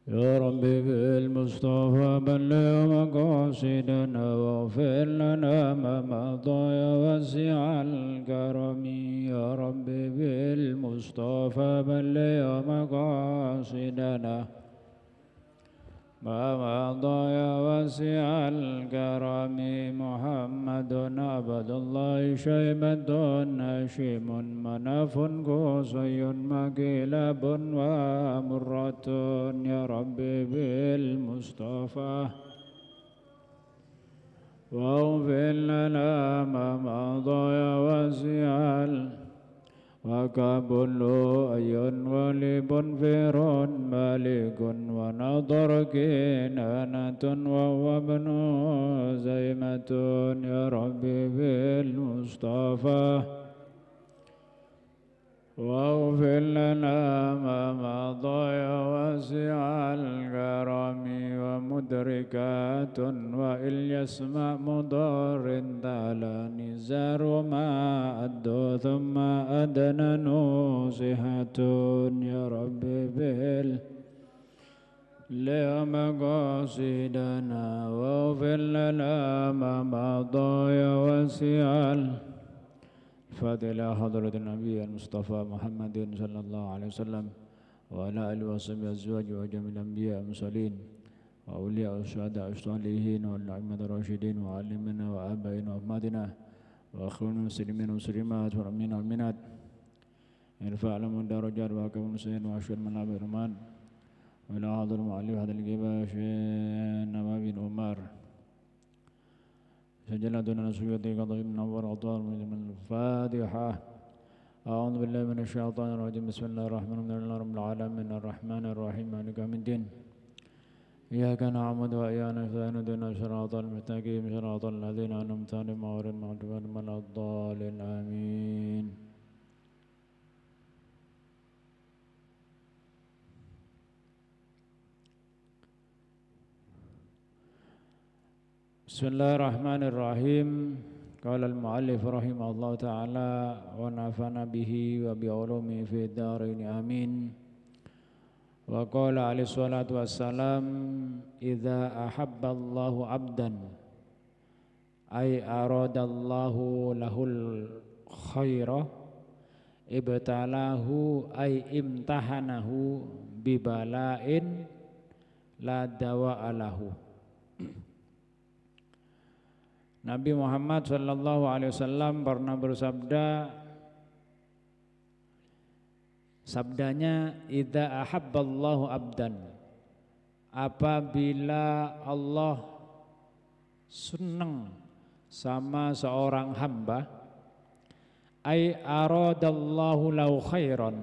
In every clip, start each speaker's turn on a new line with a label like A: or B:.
A: يا ربي بالمصطفى بلغ مقاصدنا واغفر لنا ما مضى يا واسع الكرم يا ربي بالمصطفى بلغ مقاصدنا ما مضى يا واسع الكرم محمد عبد الله شيبة هاشم مناف قصي مكلب ومرة يا ربي بالمصطفى واغفر لنا ما مضى يا واسع وكابل أي غالب فير مالك ونظر كنانة وهو ابن زيمة يا ربي بالمصطفى واغفر لنا ما مضى يا واسع الكرم ومدركات وإن يسمع مضار تعالى نزار ما أدو ثم أدنى نصيحة يا ربي بال لمقاصدنا واغفر لنا ما مضى يا واسع فاتح حضرة النبي المصطفى محمد صلى الله عليه وسلم وعلى آله وصحبه أزواجه وجميع الأنبياء والمرسلين وأولياء الشهداء الصالحين والأئمة الراشدين وعلمنا وآبائنا وأمهاتنا وأخواننا المسلمين والمسلمات والمؤمنين والمؤمنات ارفع لهم الدرجات وأكرم المسلمين وأشهد من أبي الرحمن وإلى حضر المؤلف هذا الكتاب نبي بن عمر سجلتنا نسويتي قضي من أول أطوار من الفاتحة أعوذ بالله من الشيطان الرجيم بسم الله الرحمن الرحيم الحمد لله رب العالمين الرحمن الرحيم مالك يوم الدين إياك نعبد وإياك نستعين اهدنا الصراط المستقيم صراط الذين أنعمت عليهم غير المغضوب عليهم ولا الضالين آمين. Bismillahirrahmanirrahim. Qala al-muallif rahimahullah ta'ala wa nafana bihi wa bi ulumi fi dharain amin. Wa qala alaihi salatu wassalam idza ahabballahu 'abdan ay aradallahu lahul khaira ibtalahu ay imtahanahu bibalain la dawa'a lahu. Nabi Muhammad sallallahu alaihi wasallam pernah bersabda, sabdanya idza ahabballahu abdan, apabila Allah senang sama seorang hamba, ay aradallahu lahu khairan,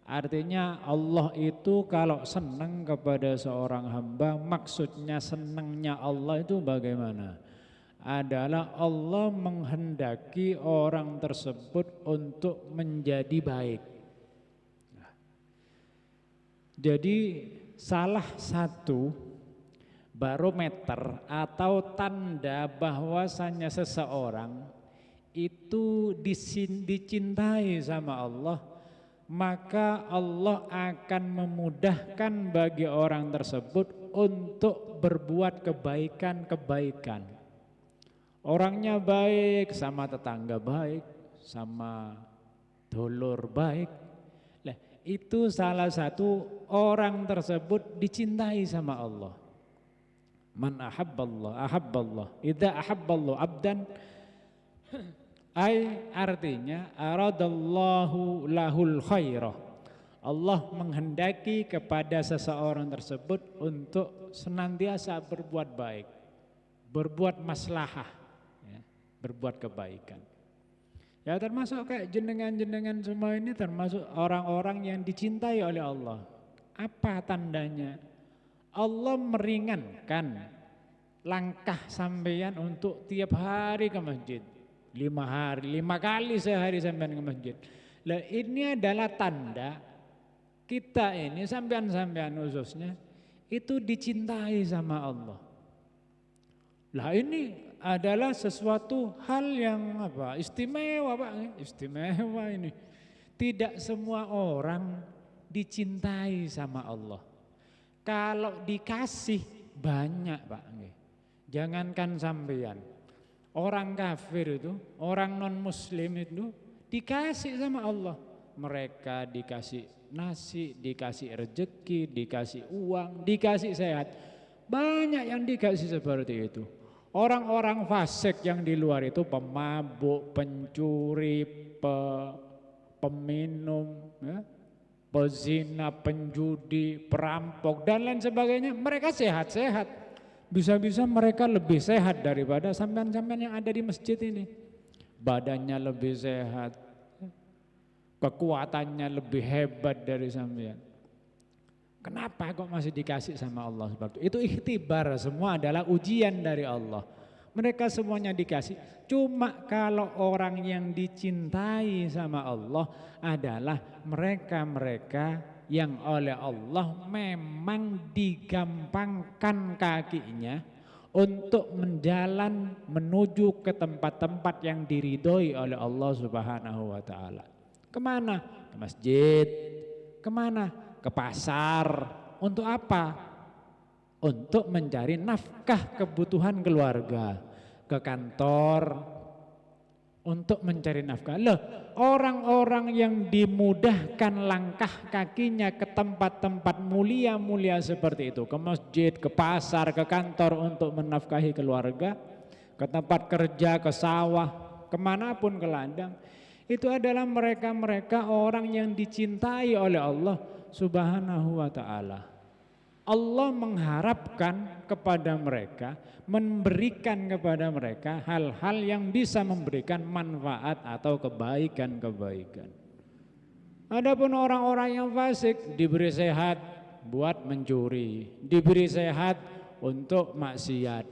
A: artinya Allah itu kalau senang kepada seorang hamba, maksudnya senangnya Allah itu bagaimana? Adalah Allah menghendaki orang tersebut untuk menjadi baik. Jadi salah satu barometer atau tanda bahwasanya seseorang itu dicintai sama Allah, maka Allah akan memudahkan bagi orang tersebut untuk berbuat kebaikan-kebaikan. Orangnya baik, sama tetangga baik, sama dulur baik. Nah, itu salah satu orang tersebut dicintai sama Allah. Man ahabballah, ahabballah. Idza ahabballahu abdan, ay artinya aradallahu lahul khairah. Allah menghendaki kepada seseorang tersebut untuk senantiasa berbuat baik, berbuat maslahah, berbuat kebaikan. Ya termasuk kayak jenengan-jenengan semua ini termasuk orang-orang yang dicintai oleh Allah. Apa tandanya? Allah meringankan langkah sampeyan untuk tiap hari ke masjid. 5 kali sehari sampeyan ke masjid. Lah ini adalah tanda kita ini sampeyan-sampeyan khususnya itu dicintai sama Allah. Lah ini adalah sesuatu hal yang istimewa Pak, istimewa ini. Tidak semua orang dicintai sama Allah.
B: Kalau dikasih banyak Pak, jangankan sampean, orang kafir itu, orang non muslim itu dikasih sama Allah. Mereka dikasih nasi, dikasih rezeki, dikasih uang, dikasih sehat. Banyak yang dikasih seperti itu. Orang-orang fasik yang di luar itu pemabuk, pencuri, peminum, ya, pezina, penjudi, perampok dan lain sebagainya, mereka sehat-sehat. Bisa-bisa mereka lebih sehat daripada sampean-sampean yang ada di masjid ini. Badannya lebih sehat, kekuatannya lebih hebat dari sampean. Kenapa kok masih dikasih sama Allah seperti itu? Itu ikhtibar, semua adalah ujian dari Allah. Mereka semuanya dikasih. Cuma kalau orang yang dicintai sama Allah adalah mereka-mereka yang oleh Allah memang digampangkan kakinya untuk menjalan menuju ke tempat-tempat yang diridhoi oleh Allah Subhanahu wa taala. Kemana? Ke masjid. Kemana? Ke pasar. Untuk apa? Untuk mencari nafkah kebutuhan keluarga. Ke kantor untuk mencari nafkah. Loh, orang-orang yang dimudahkan langkah kakinya ke tempat-tempat mulia-mulia seperti itu, ke masjid, ke pasar, ke kantor untuk menafkahi keluarga, ke tempat kerja, ke sawah, kemanapun, ke ladang, itu adalah mereka-mereka orang yang dicintai oleh Allah Subhanahu wa ta'ala. Allah mengharapkan kepada mereka, memberikan kepada mereka hal-hal yang bisa memberikan manfaat atau kebaikan-kebaikan. Adapun orang-orang yang fasik diberi sehat buat mencuri, diberi sehat untuk maksiat.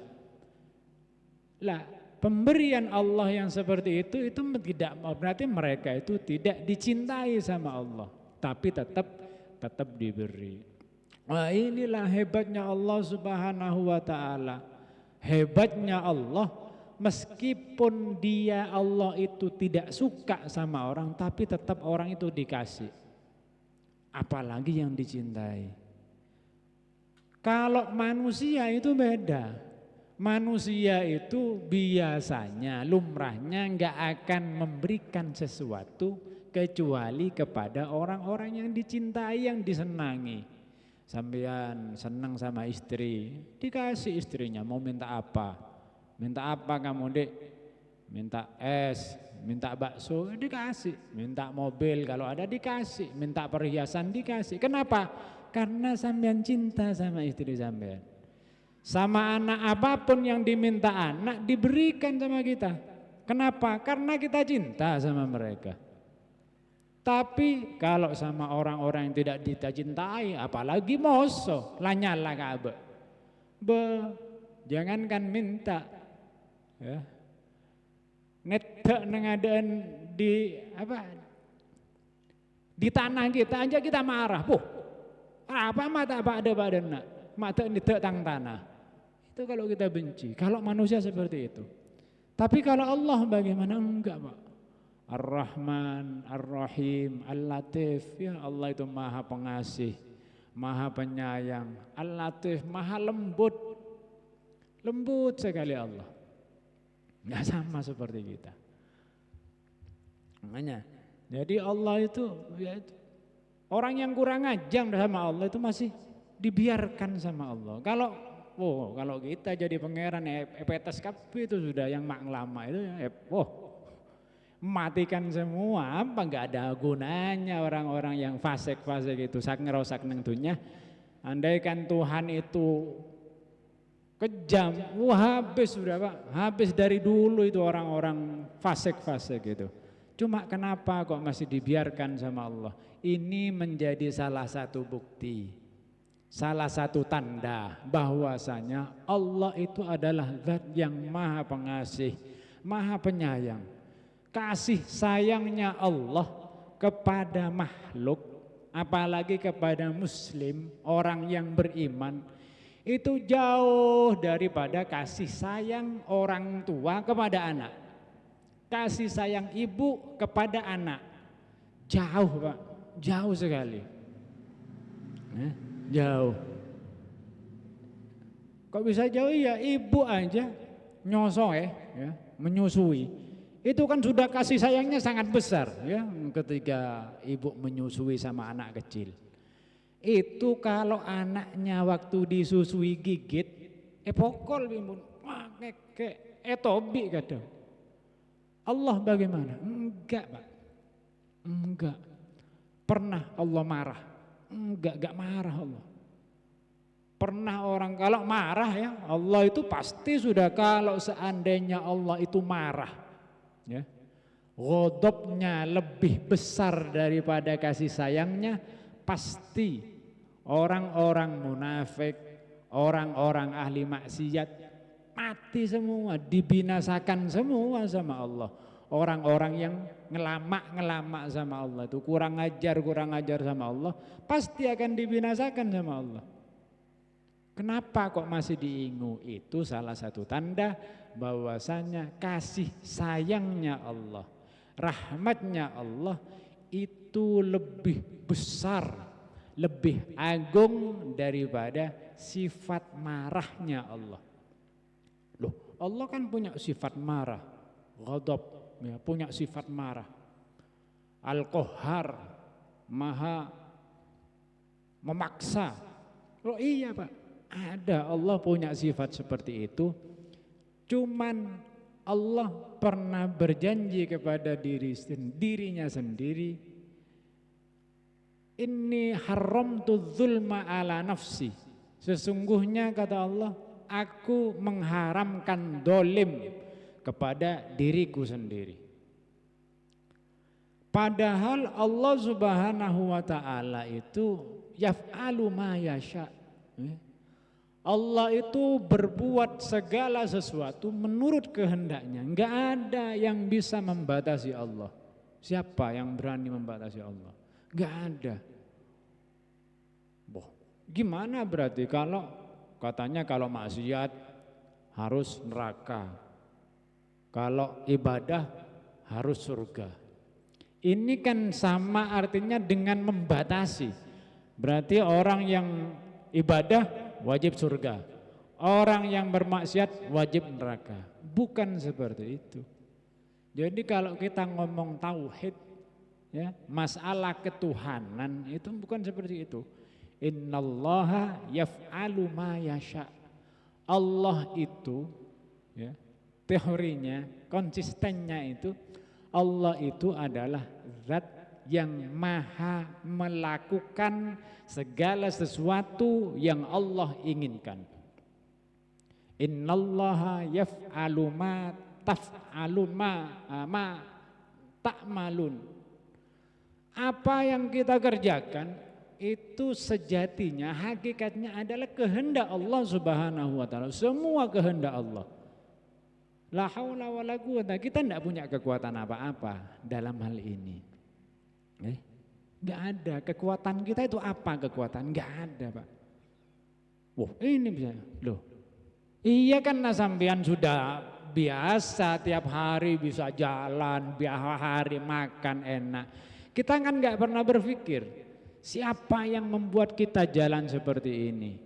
B: Lah, pemberian Allah yang seperti itu tidak berarti mereka itu tidak dicintai sama Allah, tapi tetap diberi. Wah, inilah hebatnya Allah Subhanahu wa ta'ala. Hebatnya Allah, meskipun dia Allah itu tidak suka sama orang, tapi tetap orang itu dikasih. Apalagi yang dicintai. Kalau manusia itu beda. Manusia itu biasanya, lumrahnya enggak akan memberikan sesuatu kecuali kepada orang-orang yang dicintai, yang disenangi. Sampean senang sama istri, dikasih istrinya. Mau minta apa? Minta apa kamu, Dek? Minta es, minta bakso, dikasih. Minta mobil kalau ada dikasih, minta perhiasan dikasih. Kenapa? Karena sampean cinta sama istri sampean. Sama anak apapun yang diminta anak diberikan sama kita. Kenapa? Karena kita cinta sama mereka. Tapi kalau sama orang-orang yang tidak dicintai, apalagi moso, lanyala kabe. Jangankan minta, ya. Netek nengadaan di tanah kita aja kita marah. Apa mata apa ada badan nak? Mata netek tang tanah. Itu kalau kita benci. Kalau manusia seperti itu. Tapi kalau Allah bagaimana? Enggak, Pak. Ar-Rahman, Ar-Rahim, Al-Latif, ya Allah itu maha pengasih, maha penyayang, Al-Latif, maha lembut, lembut sekali Allah, nggak sama seperti kita. Makanya, jadi Allah itu, ya itu, orang yang kurang ajar sama Allah itu masih dibiarkan sama Allah. Kalau kita jadi pangeran epetes kabeh itu sudah yang mak lama itu, matikan semua, apa nggak ada gunanya orang-orang yang fasik-fasik itu sak ngerosak neng dunya. Andaikan Tuhan itu kejam, habis sudah Pak, habis dari dulu itu orang-orang fasik-fasik itu. Cuma kenapa kok masih dibiarkan sama Allah? Ini menjadi salah satu bukti, salah satu tanda bahwasanya Allah itu adalah zat yang maha pengasih, maha penyayang. Kasih sayangnya Allah kepada makhluk, apalagi kepada muslim, orang yang beriman, itu jauh daripada kasih sayang orang tua kepada anak. Kasih sayang ibu kepada anak jauh Pak, jauh sekali, jauh. Kok bisa jauh? Ya ibu aja nyosoh ya, menyusui. Itu kan sudah kasih sayangnya sangat besar ya ketika ibu menyusui sama anak kecil. Itu kalau anaknya waktu disusui gigit, pokol bimbun, wah keke, tobi kadang. Allah bagaimana? Enggak Pak, enggak. Pernah Allah marah? Enggak marah Allah. Pernah orang kalau marah ya, Allah itu pasti sudah kalau seandainya Allah itu marah, ya, ghadabnya lebih besar daripada kasih sayangnya, pasti orang-orang munafik, orang-orang ahli maksiat mati semua, dibinasakan semua sama Allah. Orang-orang yang ngelama sama Allah itu kurang ajar sama Allah, pasti akan dibinasakan sama Allah. Kenapa kok masih diingu? Itu salah satu tanda bahwasanya kasih sayangnya Allah, rahmatnya Allah itu lebih besar, lebih agung daripada sifat marahnya Allah. Loh, Allah kan punya sifat marah, ghadab, ya, punya sifat marah. Al-Qahhar, maha memaksa. Oh iya Pak, ada, Allah punya sifat seperti itu. Cuman Allah pernah berjanji kepada dirinya sendiri, inni haramtu dzulma ala nafsi. Sesungguhnya kata Allah, aku mengharamkan dolim kepada diriku sendiri. Padahal Allah Subhanahu wa ta'ala itu yaf'alu ma yasha. Allah itu berbuat segala sesuatu menurut kehendaknya. Enggak ada yang bisa membatasi Allah. Siapa yang berani membatasi Allah? Enggak ada. Boh, gimana berarti kalau katanya kalau maksiat harus neraka, kalau ibadah harus surga. Ini kan sama artinya dengan membatasi. Berarti orang yang ibadah wajib surga, orang yang bermaksiat wajib neraka. Bukan seperti itu. Jadi kalau kita ngomong tauhid, ya, masalah ketuhanan itu bukan seperti itu. Innallaha yaf'alu ma yasha. Allah itu, ya, teorinya, konsistennya itu, Allah itu adalah zat yang maha melakukan segala sesuatu yang Allah inginkan. Innallaha yaf'alu ma taf'alun ma ta'malun. Apa yang kita kerjakan itu sejatinya, hakikatnya adalah kehendak Allah Subhanahu wa ta'ala. Semua kehendak Allah. La haula wala quwata, kita tidak punya kekuatan apa-apa dalam hal ini. Enggak ada. Kekuatan kita itu apa kekuatan? Enggak ada Pak. Wah ini bisa. Loh, iya kan sampean sudah biasa tiap hari bisa jalan, tiap hari makan enak. Kita kan enggak pernah berpikir siapa yang membuat kita jalan seperti ini.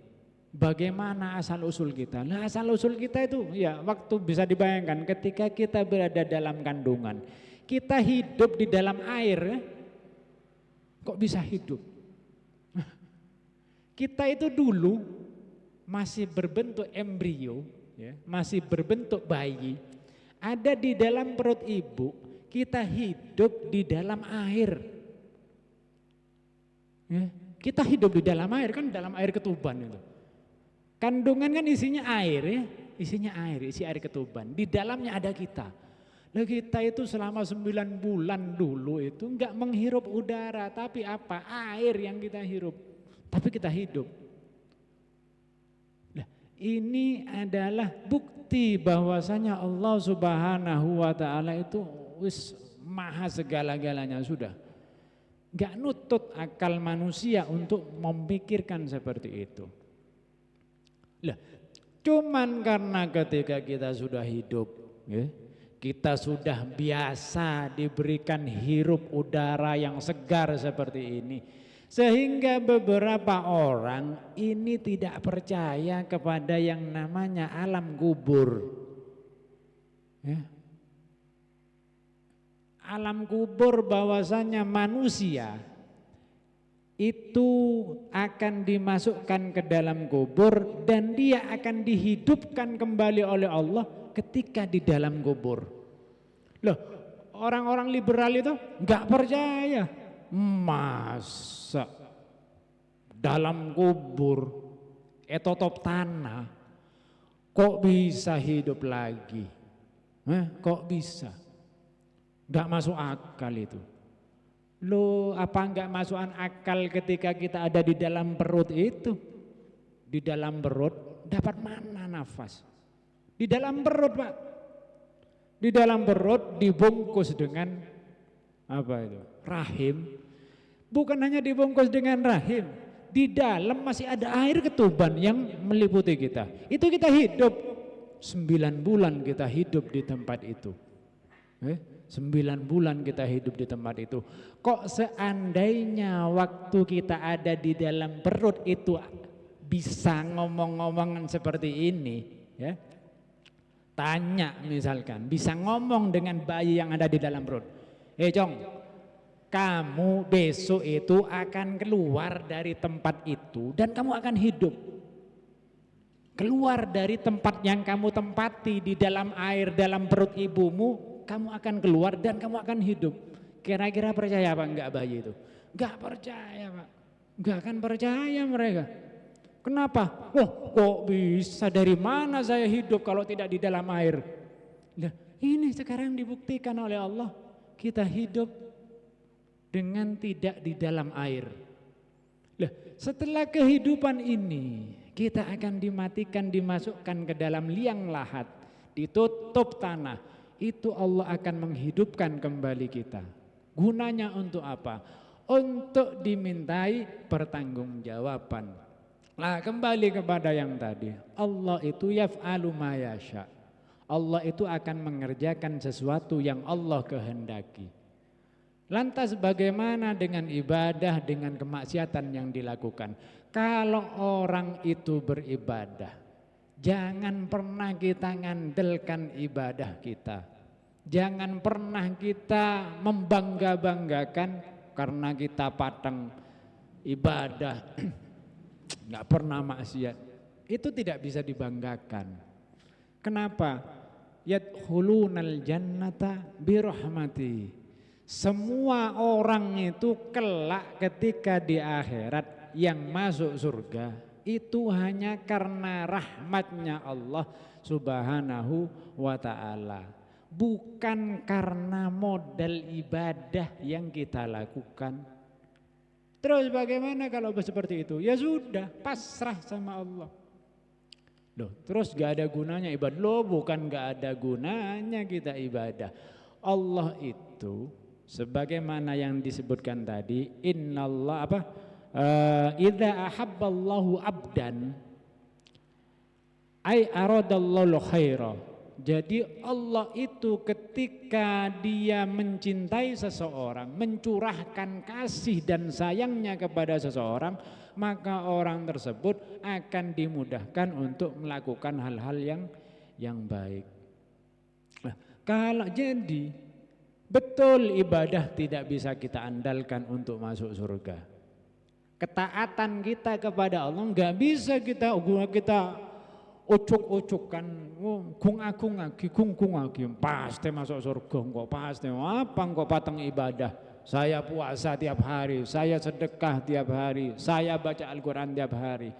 B: Bagaimana asal usul kita? Nah asal usul kita itu ya waktu bisa dibayangkan ketika kita berada dalam kandungan. Kita hidup di dalam air ya. Kok bisa hidup? Kita itu dulu masih berbentuk embrio, ya, masih berbentuk bayi, ada di dalam perut ibu, kita hidup di dalam air. Ya, kita hidup di dalam air, kan dalam air ketuban itu. Kandungan kan isinya air ya, isinya air, isi air ketuban. Di dalamnya ada kita. Nah kita itu selama 9 bulan dulu itu enggak menghirup udara, tapi apa? Air yang kita hirup, tapi kita hidup. Nah ini adalah bukti bahwasanya Allah Subhanahu wa ta'ala itu wis maha segala-galanya sudah. Enggak nutut akal manusia untuk memikirkan seperti itu. Lah cuman karena ketika kita sudah hidup, ya, kita sudah biasa diberikan hirup udara yang segar seperti ini. Sehingga beberapa orang ini tidak percaya kepada yang namanya alam kubur. Ya. Alam kubur bahwasanya manusia itu akan dimasukkan ke dalam kubur dan dia akan dihidupkan kembali oleh Allah ketika di dalam kubur. Loh, orang-orang liberal itu nggak percaya. Masa dalam kubur etotop tanah kok bisa hidup lagi? Kok bisa? Nggak masuk akal itu. Loh, apa nggak masuk akal ketika kita ada di dalam perut itu? Di dalam perut dapat mana nafas? Di dalam perut, Pak. Di dalam perut dibungkus dengan apa itu? Rahim. Bukan hanya dibungkus dengan rahim, di dalam masih ada air ketuban yang meliputi kita. Itu kita hidup 9 bulan kita hidup di tempat itu. 9 bulan kita hidup di tempat itu. Kok seandainya waktu kita ada di dalam perut itu bisa ngomong-ngomongan seperti ini, ya? Tanya misalkan, bisa ngomong dengan bayi yang ada di dalam perut. Cong, kamu besok itu akan keluar dari tempat itu dan kamu akan hidup. Keluar dari tempat yang kamu tempati di dalam air, dalam perut ibumu, kamu akan keluar dan kamu akan hidup. Kira-kira percaya apa enggak bayi itu? Enggak percaya, Pak. Enggak akan percaya mereka. Kenapa? Oh, kok bisa, dari mana saya hidup kalau tidak di dalam air? Nah, ini sekarang dibuktikan oleh Allah. Kita hidup dengan tidak di dalam air. Nah, setelah kehidupan ini kita akan dimatikan, dimasukkan ke dalam liang lahat, ditutup tanah. Itu Allah akan menghidupkan kembali kita. Gunanya untuk apa? Untuk dimintai pertanggungjawaban. Nah, kembali kepada yang tadi. Allah itu yaf'alu ma yasha. Allah itu akan mengerjakan sesuatu yang Allah kehendaki. Lantas bagaimana dengan ibadah, dengan kemaksiatan yang dilakukan? Kalau orang itu beribadah, jangan pernah kita ngandalkan ibadah kita. Jangan pernah kita membangga-banggakan karena kita patang ibadah, nggak pernah maksiat. Itu tidak bisa dibanggakan. Kenapa? Yadkhulunal jannata birahmati. Semua orang itu kelak ketika di akhirat yang masuk surga itu hanya karena rahmatnya Allah subhanahu wa ta'ala. Bukan karena modal ibadah yang kita lakukan. Terus bagaimana kalau seperti itu? Ya sudah, pasrah sama Allah. Loh, terus gak ada gunanya ibadah. Loh, bukan gak ada gunanya kita ibadah. Allah itu sebagaimana yang disebutkan tadi, innallah apa? Idza ahabballahu abdan ay aradallahu khaira. Jadi Allah itu ketika dia mencintai seseorang, mencurahkan kasih dan sayangnya kepada seseorang, maka orang tersebut akan dimudahkan untuk melakukan hal-hal yang baik. Nah, kalau jadi betul ibadah tidak bisa kita andalkan untuk masuk surga. Ketaatan kita kepada Allah nggak bisa kita ucuk-ucukkan, gung agung lagi, gung lagi, pasti masuk surga, kok pasti apa kok pateng ibadah. Saya puasa tiap hari, saya sedekah tiap hari, saya baca Al-Quran tiap hari.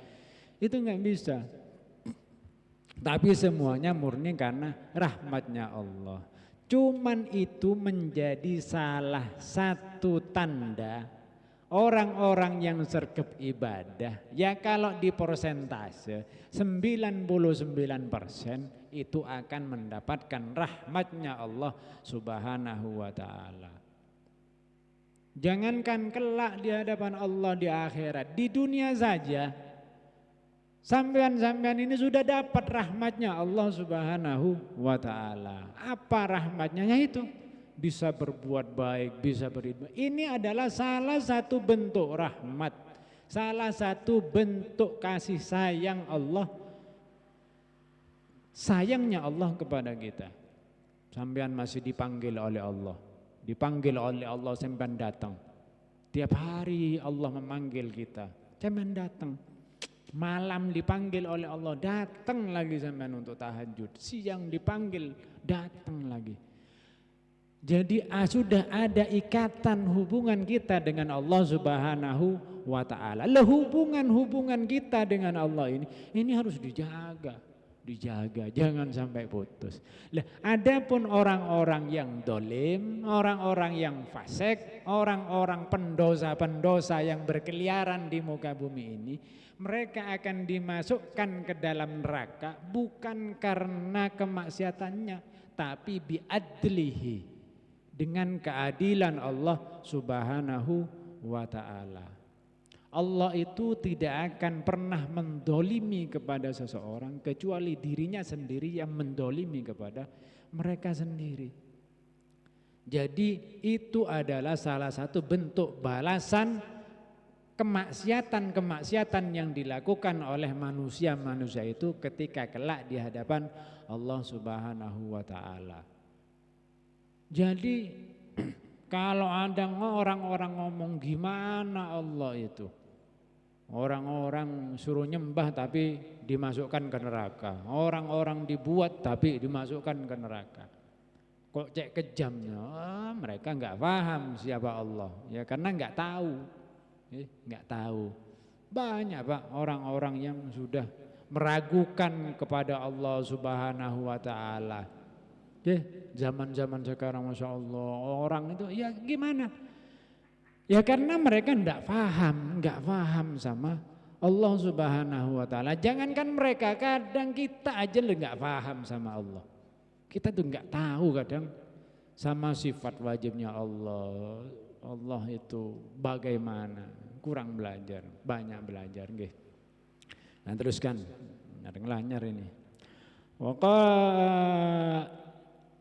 B: Itu nggak bisa. Tapi semuanya murni karena rahmatnya Allah. Cuman itu menjadi salah satu tanda orang-orang yang sergap ibadah. Ya kalau di persentase 99% itu akan mendapatkan rahmatnya Allah subhanahu wa ta'ala. Jangankan kelak di hadapan Allah di akhirat, di dunia saja sampean-sampean ini sudah dapat rahmatnya Allah subhanahu wa ta'ala. Apa rahmatnya? Yaitu bisa berbuat baik, bisa beribadah. Ini adalah salah satu bentuk rahmat, salah satu bentuk kasih sayang Allah, sayangnya Allah kepada kita. Sampean masih dipanggil oleh Allah, dipanggil oleh Allah, sampean datang. Tiap hari Allah memanggil kita, sampean datang. Malam dipanggil oleh Allah, datang lagi sampean untuk tahajud. Siang dipanggil, datang lagi. Jadi sudah ada ikatan hubungan kita dengan Allah Subhanahu wa ta'ala. Hubungan kita dengan Allah ini harus dijaga, jangan sampai putus. Adapun orang-orang yang dolim, orang-orang yang fasik, orang-orang pendosa-pendosa yang berkeliaran di muka bumi ini, mereka akan dimasukkan ke dalam neraka bukan karena kemaksiatannya, tapi biadlihi, dengan keadilan Allah Subhanahu wa ta'ala. Allah itu tidak akan pernah mendolimi kepada seseorang kecuali dirinya sendiri yang mendolimi kepada mereka sendiri. Jadi itu adalah salah satu bentuk balasan kemaksiatan yang dilakukan oleh manusia itu ketika kelak di hadapan Allah Subhanahu wa ta'ala. Jadi kalau ada orang-orang ngomong gimana Allah itu, orang-orang suruh nyembah tapi dimasukkan ke neraka, orang-orang dibuat tapi dimasukkan ke neraka, kok cek kejamnya, mereka nggak paham siapa Allah, ya karena nggak tahu. Nggak tahu. Banyak Pak orang-orang yang sudah meragukan kepada Allah Subhanahu wa ta'ala. Zaman-zaman sekarang Masya Allah orang itu ya gimana? Ya karena mereka nggak paham sama Allah Subhanahu wa ta'ala. Jangankan mereka, kadang kita aja nggak paham sama Allah. Kita tuh nggak tahu kadang sama sifat wajibnya Allah. Allah itu bagaimana, kurang belajar, banyak belajar nggih. Nah teruskan, nyar ini.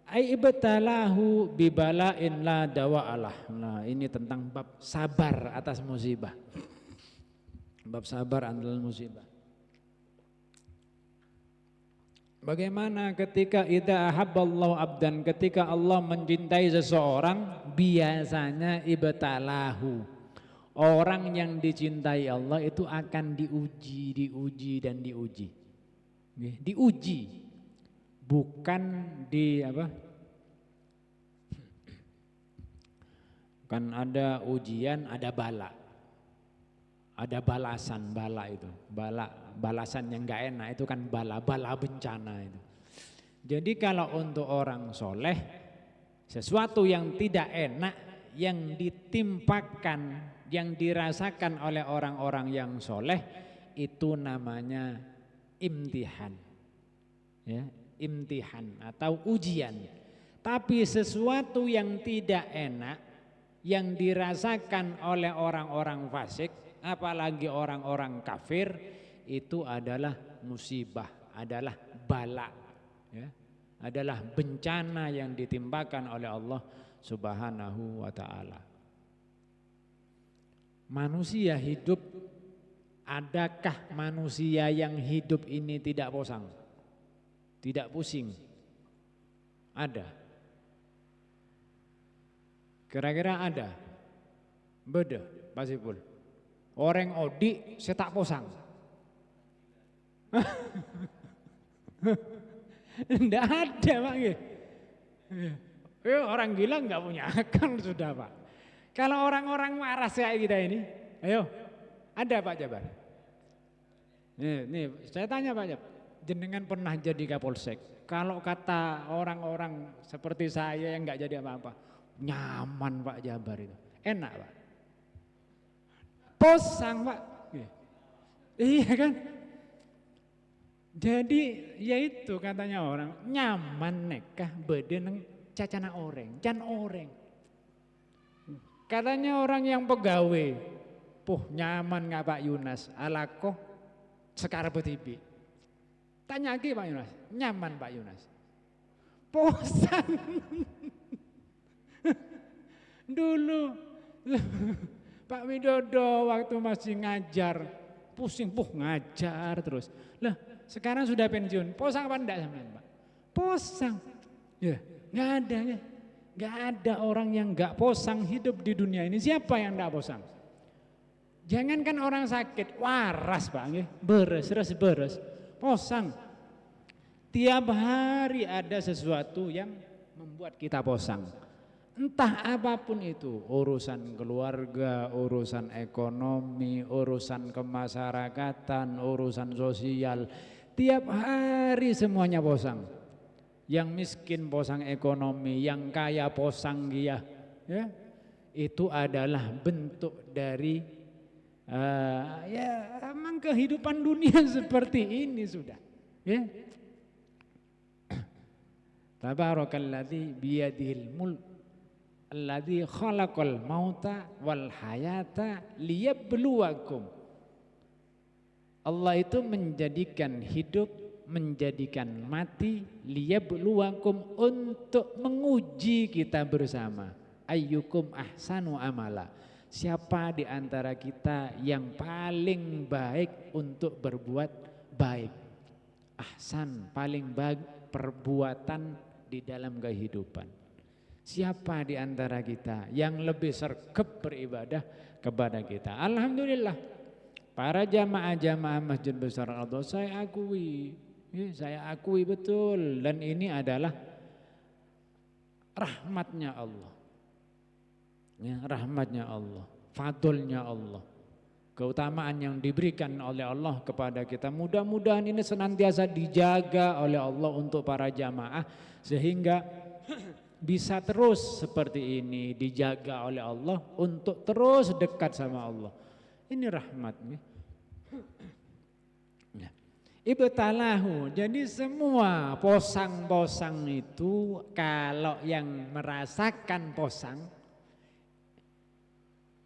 B: Ai ibtalahu bibala'in la dawa'alah. Nah ini tentang bab sabar atas musibah. Bab sabar atas musibah. Bagaimana ketika idza ahabballahu abdan, ketika Allah mencintai seseorang, biasanya ibtalahu. Orang yang dicintai Allah itu akan diuji dan diuji. Diuji. Bukan di apa? Kan ada ujian, ada bala. Ada balasan, bala itu. Balasan yang enggak enak itu kan bala bencana itu. Jadi kalau untuk orang soleh, sesuatu yang tidak enak yang ditimpakan, yang dirasakan oleh orang-orang yang soleh, itu namanya imtihan. Ya, imtihan atau ujian. Tapi sesuatu yang tidak enak yang dirasakan oleh orang-orang fasik, apalagi orang-orang kafir, itu adalah musibah, adalah bala, ya, adalah bencana yang ditimpakan oleh Allah Subhanahu wa ta'ala. Manusia hidup, adakah manusia yang hidup ini tidak bosan, tidak pusing? Ada. Kira-kira ada? Beda, pasipul. Orang odi saya tak posang. Enggak ada Pak. Orang gila enggak punya akal sudah Pak. Kalau orang-orang waras kayak kita ini, ayo, ada Pak Jabar? Nih saya tanya Pak Jabar, jenengan pernah jadi Kapolsek? Kalau kata orang-orang seperti saya yang enggak jadi apa-apa, nyaman Pak Jabar itu, enak Pak. Posang Pak. Iya kan? Jadi ya itu katanya orang, nyaman nekah beden cacana oreng, can oreng. Katanya orang yang pegawai, nyaman nggak Pak Yunas, alakoh sekarang betibi. Tanya lagi Pak Yunas, nyaman Pak Yunas? Posang. Dulu Pak Widodo waktu masih ngajar, pusing ngajar terus. Lah, sekarang sudah pensiun, posang apa enggak sampean, Pak? Posang. Ya, enggak ada ya. Enggak ada orang yang enggak posang hidup di dunia ini. Siapa yang enggak posang? Jangankan orang sakit, waras Pak nggih, beres. Posang. Tiap hari ada sesuatu yang membuat kita posang. Entah apapun itu, urusan keluarga, urusan ekonomi, urusan kemasyarakatan, urusan sosial. Tiap hari semuanya posang. Yang miskin posang ekonomi, yang kaya posang dia. Ya, itu adalah bentuk dari ya emang kehidupan dunia seperti ini sudah. Ya. Tabarakalladzi biyadihil mulk alladzi khalaqal mauta wal hayata liyabluwakum. Allah itu menjadikan hidup, menjadikan mati, liyabluwakum, untuk menguji kita bersama. Ayyukum ahsanu amala. Siapa di antara kita yang paling baik untuk berbuat baik? Ahsan, paling baik perbuatan di dalam kehidupan. Siapa di antara kita yang lebih sergap beribadah kepada kita? Alhamdulillah, para jamaah-jamaah Masjid Besar Al-Adha saya akui betul, dan ini adalah rahmatnya Allah. Ya, rahmatnya Allah, fadlnya Allah, keutamaan yang diberikan oleh Allah kepada kita. Mudah-mudahan ini senantiasa dijaga oleh Allah untuk para jamaah sehingga bisa terus seperti ini, dijaga oleh Allah untuk terus dekat sama Allah. Ini rahmatnya. Ya. Ibtalahu, jadi semua posang-posang itu kalau yang merasakan posang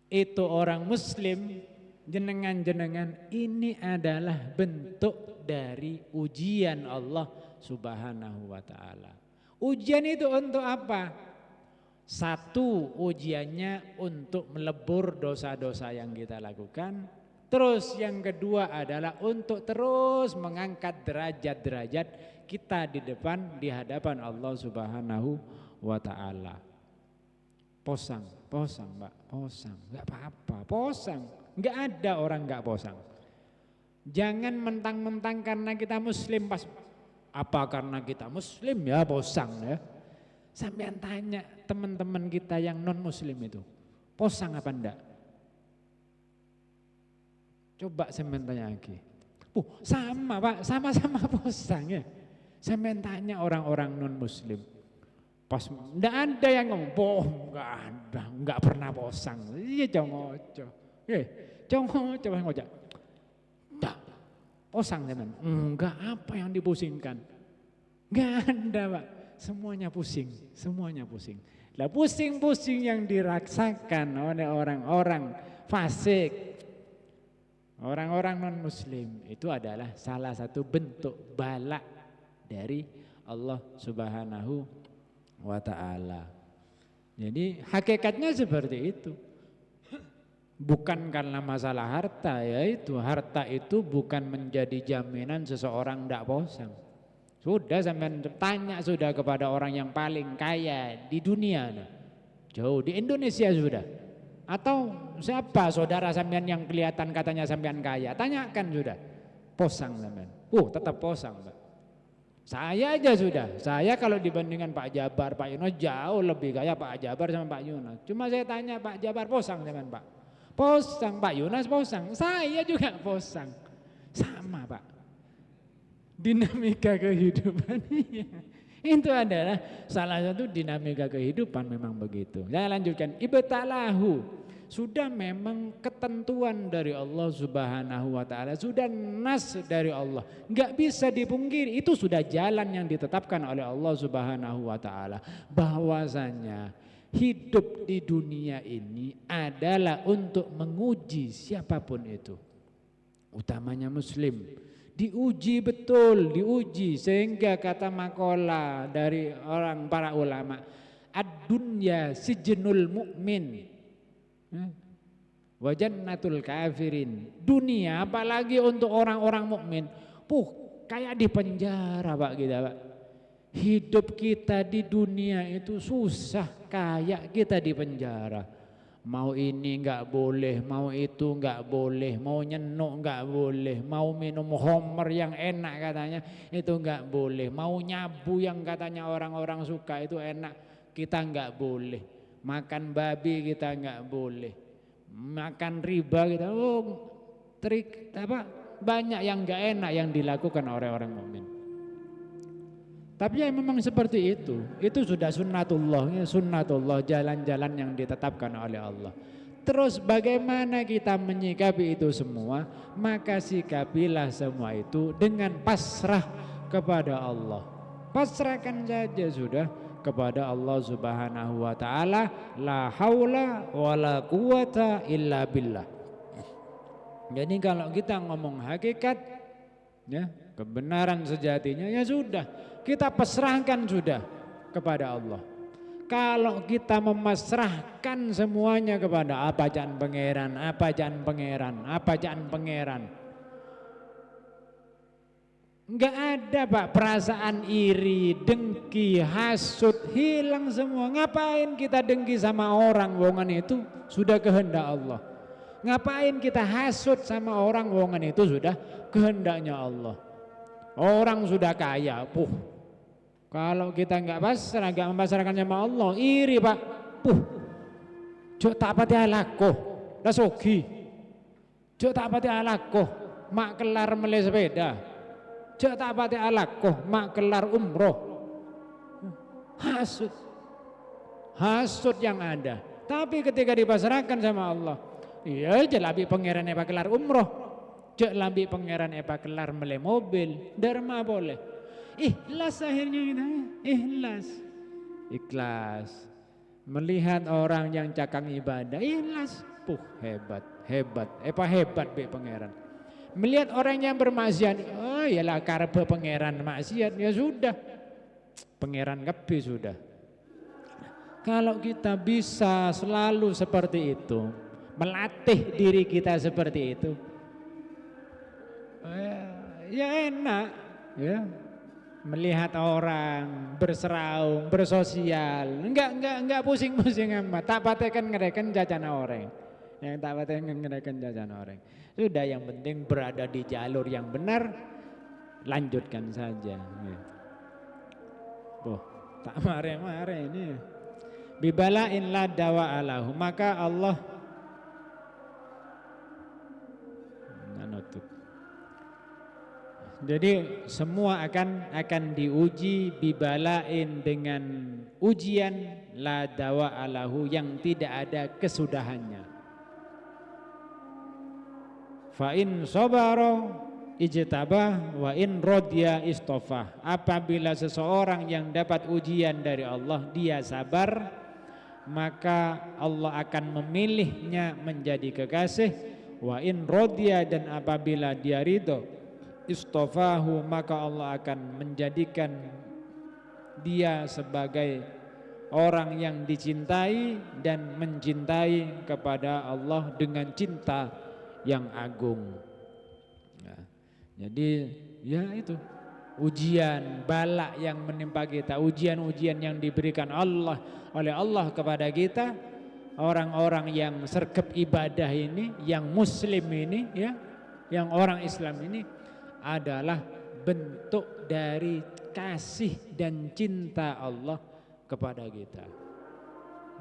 B: itu orang muslim, jenengan-jenengan, ini adalah bentuk dari ujian Allah Subhanahu wa ta'ala. Ujian itu untuk apa? Satu, ujiannya untuk melebur dosa-dosa yang kita lakukan. Terus yang kedua adalah untuk terus mengangkat derajat-derajat kita di hadapan Allah Subhanahu wa ta'ala. Posang Mbak, posang, enggak apa-apa, posang. Enggak ada orang enggak posang. Jangan mentang-mentang karena kita muslim pas apa karena kita muslim ya posang ya. Sampean tanya teman-teman kita yang non muslim itu, posang apa enggak? Coba sampean tanya lagi. Sama Pak, sama-sama posang ya. Sampean tanya orang-orang non muslim. Pas enggak ada yang ngomong, enggak pernah posang. Iya jongoco. Jongoco ngocak. Enggak. Posang teman. Enggak, apa yang dipusingkan? Enggak ada, Pak. Semuanya pusing. Lah pusing-pusing yang dirasakan oleh orang-orang fasik, orang-orang non muslim, itu adalah salah satu bentuk bala dari Allah Subhanahu wa ta'ala. Jadi hakikatnya seperti itu. Bukan karena masalah harta, yaitu harta itu bukan menjadi jaminan seseorang tidak posang. Sudah sampean tanya sudah kepada orang yang paling kaya di dunia, jauh di Indonesia sudah. Atau siapa saudara sampean yang kelihatan katanya sampean kaya, tanyakan sudah. Posang sampean. Tetap posang, Pak. Saya aja sudah, saya kalau dibandingkan Pak Jabar, Pak Yunus jauh lebih kaya Pak Jabar sama Pak Yunus. Cuma saya tanya Pak Jabar posang dengan Pak. Posang, Pak Yunus posang, saya juga posang. Sama Pak. Dinamika kehidupan itu adalah salah satu dinamika kehidupan, memang begitu. Saya lanjutkan, ibtalahu. Sudah memang ketentuan dari Allah Subhanahu wa ta'ala, sudah nas dari Allah, enggak bisa dipungkiri, itu sudah jalan yang ditetapkan oleh Allah Subhanahu wa ta'ala, bahwasanya hidup di dunia ini adalah untuk menguji siapapun itu, utamanya muslim. Diuji betul, diuji, sehingga kata makalah dari orang para ulama, ad-dunya sijnul mu'min wa jannatul kafirin. Dunia apalagi untuk orang-orang mukmin, kayak di penjara Pak kita Pak. Hidup kita di dunia itu susah kayak kita di penjara. Mau ini enggak boleh, mau itu enggak boleh, mau nyenuk enggak boleh, mau minum homer yang enak katanya itu enggak boleh, mau nyabu yang katanya orang-orang suka itu enak kita enggak boleh, makan babi kita enggak boleh, makan riba kita trik apa banyak yang enggak enak yang dilakukan oleh orang mukmin. Tapi ya memang seperti itu sudah sunnatullah, sunnatullah, jalan-jalan yang ditetapkan oleh Allah. Terus bagaimana kita menyikapi itu semua? Maka sikapilah semua itu dengan pasrah kepada Allah. Pasrahkan saja sudah kepada Allah Subhanahu wa taala, la haula wala quwata illa billah. Jadi kalau kita ngomong hakikat ya, kebenaran sejatinya ya sudah, kita pasrahkan sudah kepada Allah. Kalau kita memasrahkan semuanya kepada apa jangan pangeran, apa jangan pangeran, apa jangan pangeran, enggak ada Pak perasaan iri, dengki, hasud, hilang semua. Ngapain kita dengki sama orang, wongan itu sudah kehendak Allah. Ngapain kita hasud sama orang, wongan itu sudah kehendaknya Allah. Orang sudah kaya, kalau kita enggak pasrah, enggak memasrahkan sama Allah, iri Pak, jok tak pati alakoh, dah sogi, jok tak pati alakoh, mak kelar mele sepeda, jok tak pati alakoh, mak kelar umroh, hasud yang ada. Tapi ketika dipasrahkan sama Allah, iya jelabi pangeran Pak kelar umroh, jok lambi pangeran Pak kelar mele mobil, dharma boleh. Ikhlas akhirnya kita, ikhlas. Melihat orang yang cakang ibadah, ikhlas, hebat be pangeran. Melihat orang yang bermaksiat, yalah karpe pangeran maksiat, ya sudah, pangeran kepi sudah. Kalau kita bisa selalu seperti itu, melatih diri kita seperti itu, ya enak, ya. Melihat orang berseraung, bersosial, enggak pusing-pusing amat. Tak patekan ngereken jajan orang, yang tak patekan ngereken jajan orang. Sudah, yang penting berada di jalur yang benar, lanjutkan saja. Tak mare-mare ini. Bibala'in la dawa alahu, maka Allah jadi semua akan diuji bibalain dengan ujian la dawa alahu yang tidak ada kesudahannya. Fa in sabara ijtabah wa in radya istofah. Apabila seseorang yang dapat ujian dari Allah dia sabar, maka Allah akan memilihnya menjadi kekasih. Wa in radya, dan apabila dia ridho, istofahu, maka Allah akan menjadikan dia sebagai orang yang dicintai dan mencintai kepada Allah dengan cinta yang agung. Nah, jadi ya itu ujian bala yang menimpa kita, ujian-ujian yang diberikan Allah oleh Allah kepada kita, orang-orang yang sergap ibadah ini, yang muslim ini ya, yang orang Islam ini adalah bentuk dari kasih dan cinta Allah kepada kita.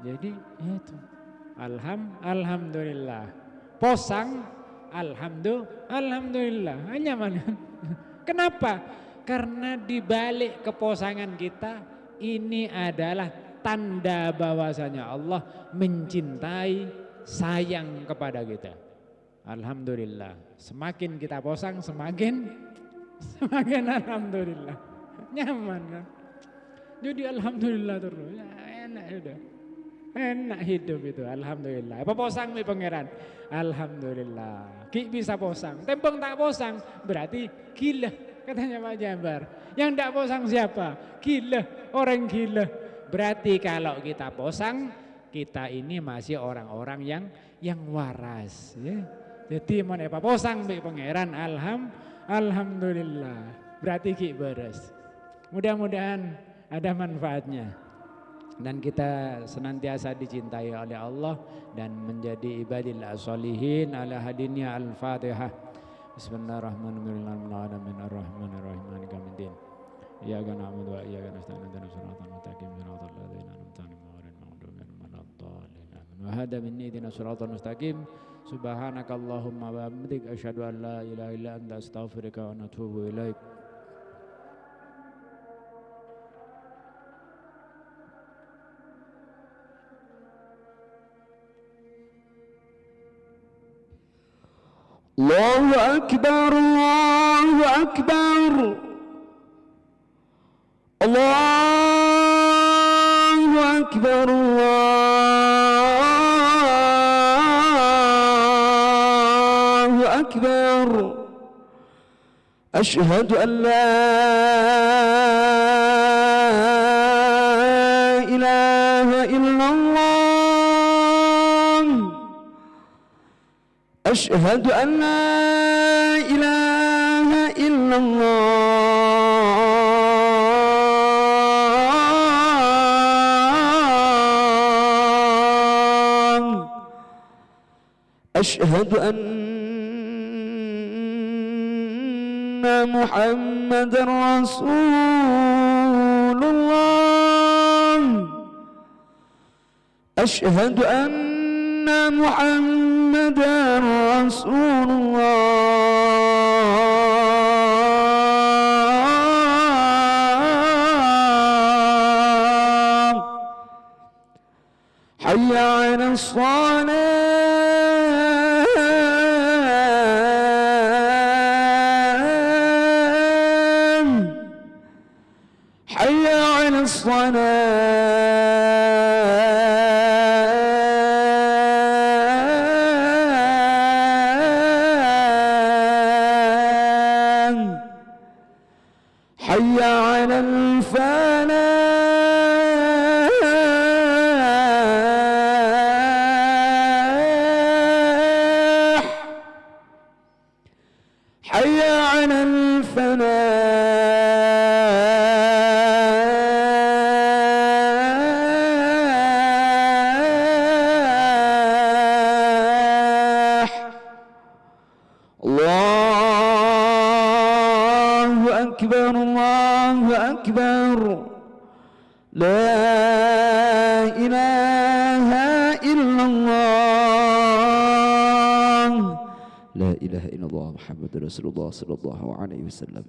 B: Jadi itu alhamdulillah. Posang alhamdulillah. Hanya mana? Kenapa? Karena di balik keposangan kita ini adalah tanda bahwasanya Allah mencintai, sayang kepada kita. Alhamdulillah. Semakin kita posang semakin alhamdulillah. Nyaman kan? Jadi alhamdulillah terus. Ya, enak sudah. Enak hidup itu, alhamdulillah. Apa posang mi pangeran? Alhamdulillah. Ki bisa posang. Tempeng tak posang berarti gila, katanya Pak Jabar. Yang tak posang siapa? Gila, orang gila. Berarti kalau kita posang, kita ini masih orang-orang yang waras. Ya. Jadi mau apa posang be pangeran, alhamdulillah. Berarti ki beres. Mudah-mudahan ada manfaatnya. Dan kita senantiasa dicintai oleh Allah dan menjadi ibadil sholihin ala hadiniya al-Fatihah. Bismillahirrahmanirrahim. Ar-Rahmanir-Rahim. Maliki yaumiddin. Iyyaka na'budu wa iyyaka nasta'in. Ihdinas siratal mustaqim. Siratal ladzina an'amta 'alaihim ghairil maghdubi 'alaihim waladdallin. Wa hada minni ihdinas siratal mustaqim. Subhanakallahumma wa bihamdik asyhadu an la ilaha illa anta astaghfiruka wa atubu ilaik.
C: Allahu Akbar, Allahu Akbar, Allahu Akbar, Allahu Akbar. Asyhadu an la ilaha illallah. أشهد أن لا إله إلا الله. أشهد أن محمدا رسول الله. أشهد أن محمدا رسول الله. حي على الصلاة. حي على حي على الفلاح. حي على الفلاح. الله أكبر، الله أكبر. لا إله إلا الله. لا إله إلا الله محمد رسول الله صلى الله عليه وسلم.